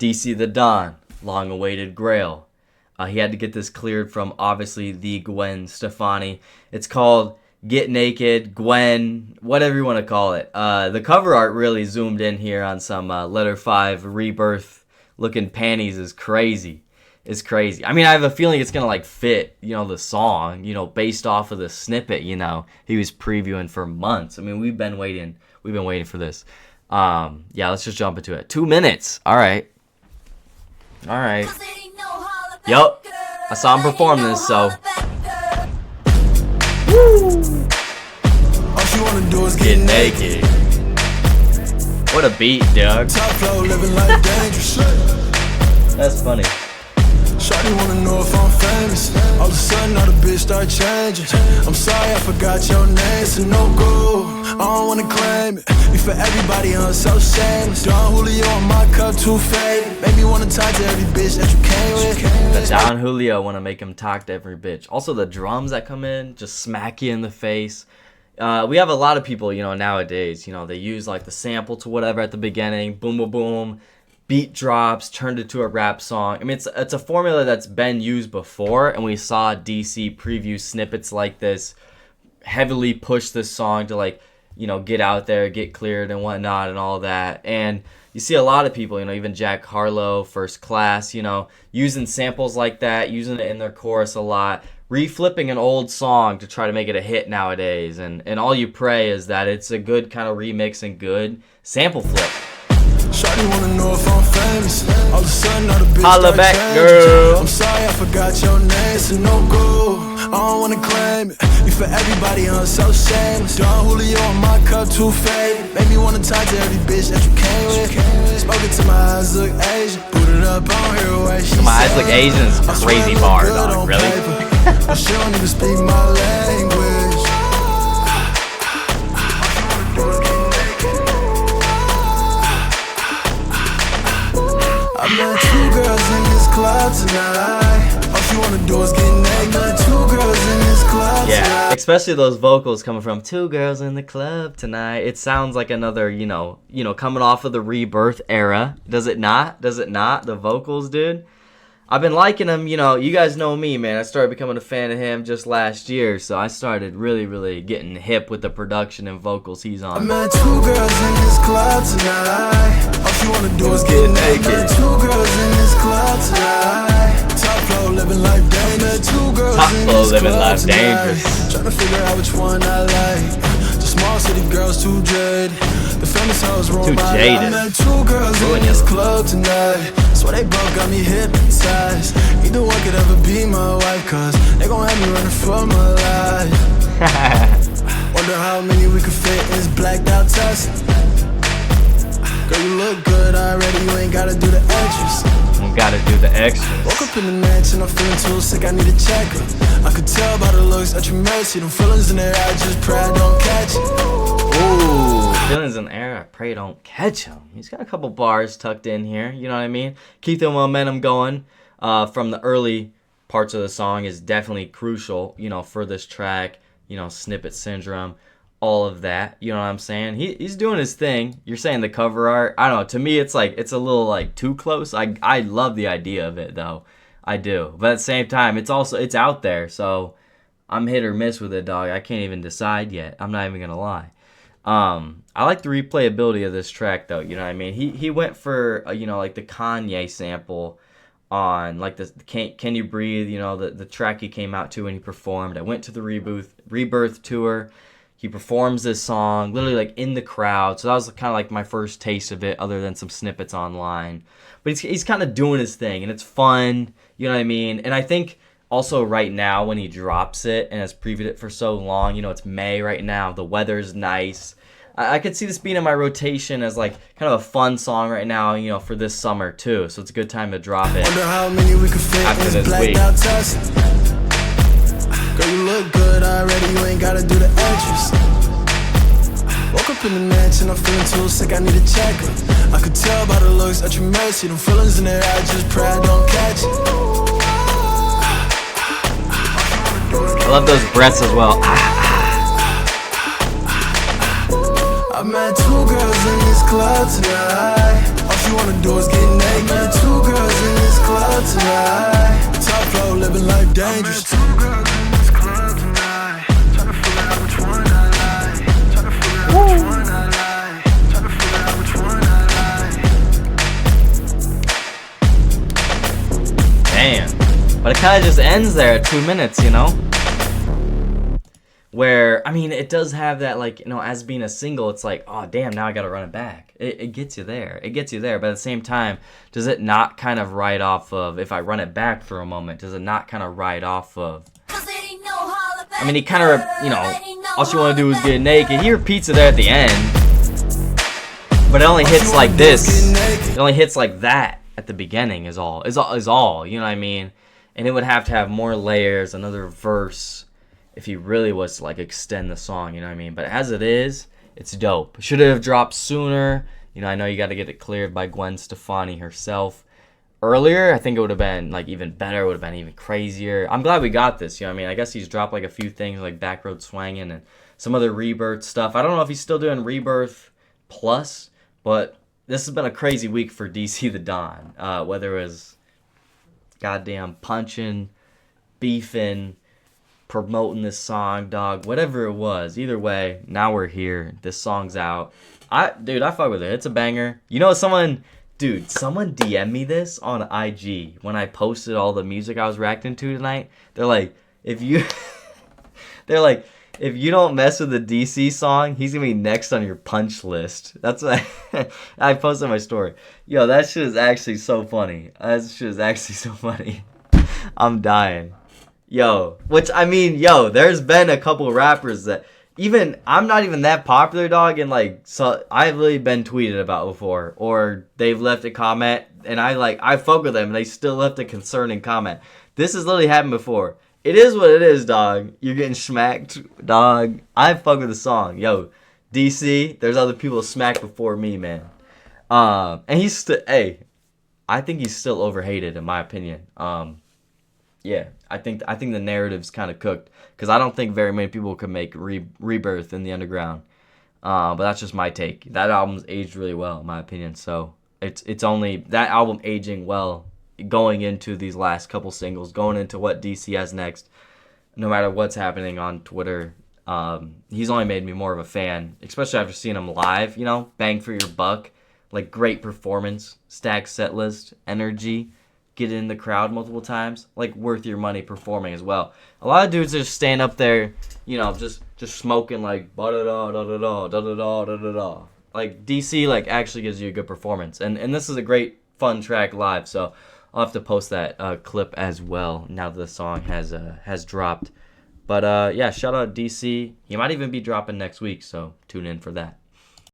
DC the Don, long-awaited Grail. He had to get this cleared from, obviously, the Gwen Stefani. It's called Get Naked, Gwen, whatever you want to call it. The cover art really zoomed in here on some Letter 5 Rebirth looking panties is crazy. It's crazy. I mean, I have a feeling it's going to, like, fit, you know, the song, you know, based off of the snippet, you know, he was previewing for months. I mean, we've been waiting for this. Yeah, let's just jump into it. 2 minutes. All right. Yup. I saw him perform this, so. Woo! All she wanna do is Get naked. What a beat, Doug. Top flow, living life dangerous. That's funny. Shawty wanna know if I'm famous. All of a sudden, all the bitch start changing. I'm sorry, I forgot your name, so no go. I don't wanna claim it. You for everybody, I'm so shameless. Don Julio on my cup, too faded. Make me wanna talk to every bitch that you came with. The Don Julio wanna make him talk to every bitch. Also, the drums that come in just smack you in the face. We have a lot of people, you know, nowadays. You know, they use like the sample to whatever at the beginning. Boom, boom, boom. Beat drops, turned it to a rap song. I mean, it's a formula that's been used before, and we saw DC preview snippets like this heavily push this song to, like, you know, get out there, get cleared and whatnot and all that. And you see a lot of people, you know, even Jack Harlow, First Class, you know, using samples like that, using it in their chorus a lot, reflipping an old song to try to make it a hit nowadays. And all you pray is that it's a good kind of remix and good sample flip. Shawty wanna know if I'm famous. All of a sudden, all the bitch Holla start back, changing. girl. I'm sorry, I forgot your name, so no go. I don't wanna claim it. You for everybody, I'm so shameless. Don Julio on my cup, too faded. Make me wanna talk to every bitch that you came with. Spoken to my eyes, look Asian. Put it up on her way. She My eyes look Asian is a crazy bar, dog. Really? But she don't even speak my language. I met 2 girls in this club tonight. All she wanna do is get naked. 2 girls in this club Yeah, tonight. especially those vocals coming from 2 girls in the club tonight. It sounds like another, you know, coming off of the Rebirth era. Does it not? Does it not? The vocals, dude. I've been liking him, you know, you guys know me, man. I started becoming a fan of him just last year, so I started really getting hip with the production and vocals he's I on. met 2 girls in this club tonight. All she wanna do is get naked. 2 girls in this club tonight. Top flow, living life dangerous. 2 girls Top in flow, this living club life tonight. dangerous. Tryna figure out which one I like. The small city girls too jaded. The famous hoes roll Too by. jaded. I met 2 girls in this club tonight. Swear they both got me hypnotized. Either one could ever be my wife, cause they gon' have me running for my life. Wonder how many we could fit in this blacked out Tesla. Girl, you look good already, you ain't gotta do the extras. You gotta do the extras. Woke up in the mansion, I'm feeling too sick, I need a checker. I could tell by the looks that you messy. Them feelings in there, I just pray I don't catch it. Ooh, feelings in the air, I pray don't catch him. He's got a couple bars tucked in here, you know what I mean? Keep the momentum going from the early parts of the song is definitely crucial, you know, for this track, you know, snippet syndrome, all of that, you know what I'm saying? He's doing his thing. You're saying the cover art, I don't know, to me it's like, it's a little like too close. I love the idea of it though, I do. But at the same time, it's out there, so I'm hit or miss with it, dog. I can't even decide yet. I'm not even gonna lie. I like the replayability of this track though, you know what I mean? He went for, you know, like the Kanye sample on like the Can You Breathe, you know, the track he came out to when he performed. I went to the Rebirth tour. He performs this song literally like in the crowd. So that was kind of like my first taste of it other than some snippets online. But he's kind of doing his thing and it's fun, you know what I mean? And I think also right now when he drops it and has previewed it for so long, you know, it's May right now. The weather's nice. I could see this being in my rotation as like kind of a fun song right now, you know, for this summer too. So it's a good time to drop it. Wonder how many we could fit After in this this blacked week. out Tesla. Girl, you look good already, you ain't gotta do the extras. Woke up in the mansion, I'm feeling too sick, I need a checker. I could tell by the looks that you're messy. Them feelings in there, I just pray I don't catch it. I love those breaths as well. I met 2 girls in this club tonight. All she wanna do is get naked. dangerous. Two girls in this club tonight. Tryna figure out which one I like. Tryna figure out which one I like. Tryna figure out which one I like. Damn. But it kind of just ends there at 2 minutes, you know? Where, I mean, it does have that, like, you know, as being a single, it's like, oh, damn, now I gotta run it back. It gets you there. It gets you there. But at the same time, does it not kind of ride off of, if I run it back for a moment, does it not kind of ride off of, I mean, he kind of, you know, all she want to do is get naked. He repeats it there at the end. But it only hits like this. It only hits like that at the beginning is all, you know what I mean? And it would have to have more layers, another verse, if he really was to, like, extend the song, you know what I mean? But as it is, it's dope. Should have dropped sooner. You know, I know you got to get it cleared by Gwen Stefani herself. Earlier, I think it would have been, like, even better. It would have been even crazier. I'm glad we got this, you know what I mean? I guess he's dropped, like, a few things, like Backroad Swangin' and some other Rebirth stuff. I don't know if he's still doing Rebirth Plus, but this has been a crazy week for DC the Don. Whether it was goddamn punching, beefing, promoting this song, dog, whatever it was. Either way, now we're here. This song's out. I fuck with it. It's a banger. You know, someone DM'd me this on IG when I posted all the music I was reacting to tonight. They're like, if you don't mess with the DC song, he's gonna be next on your punch list. That's what I posted on my story. Yo, that shit is actually so funny. I'm dying. Yo, there's been a couple rappers that even, I'm not even that popular, dog, and, like, so I've really been tweeted about before, or they've left a comment, and I fuck with them, and they still left a concerning comment. This has literally happened before. It is what it is, dog. You're getting smacked, dog. I fuck with the song. Yo, DC, there's other people smacked before me, man. And he's still, I think he's still overhated, in my opinion. Yeah, I think the narrative's kind of cooked, because I don't think very many people could make Rebirth in the underground. But that's just my take. That album's aged really well, in my opinion. So it's only that album aging well, going into these last couple singles, going into what DC has next. No matter what's happening on Twitter, he's only made me more of a fan, especially after seeing him live. You know, bang for your buck, like, great performance, stacked set list, energy. Get in the crowd multiple times, like, worth your money performing as well. A lot of dudes just stand up there, you know, just smoking, like, da-da-da-da-da-da, like, DC, like, actually gives you a good performance, and this is a great fun track live. So I'll have to post that clip as well now that the song has dropped. But yeah, shout out DC. He might even be dropping next week, so tune in for that.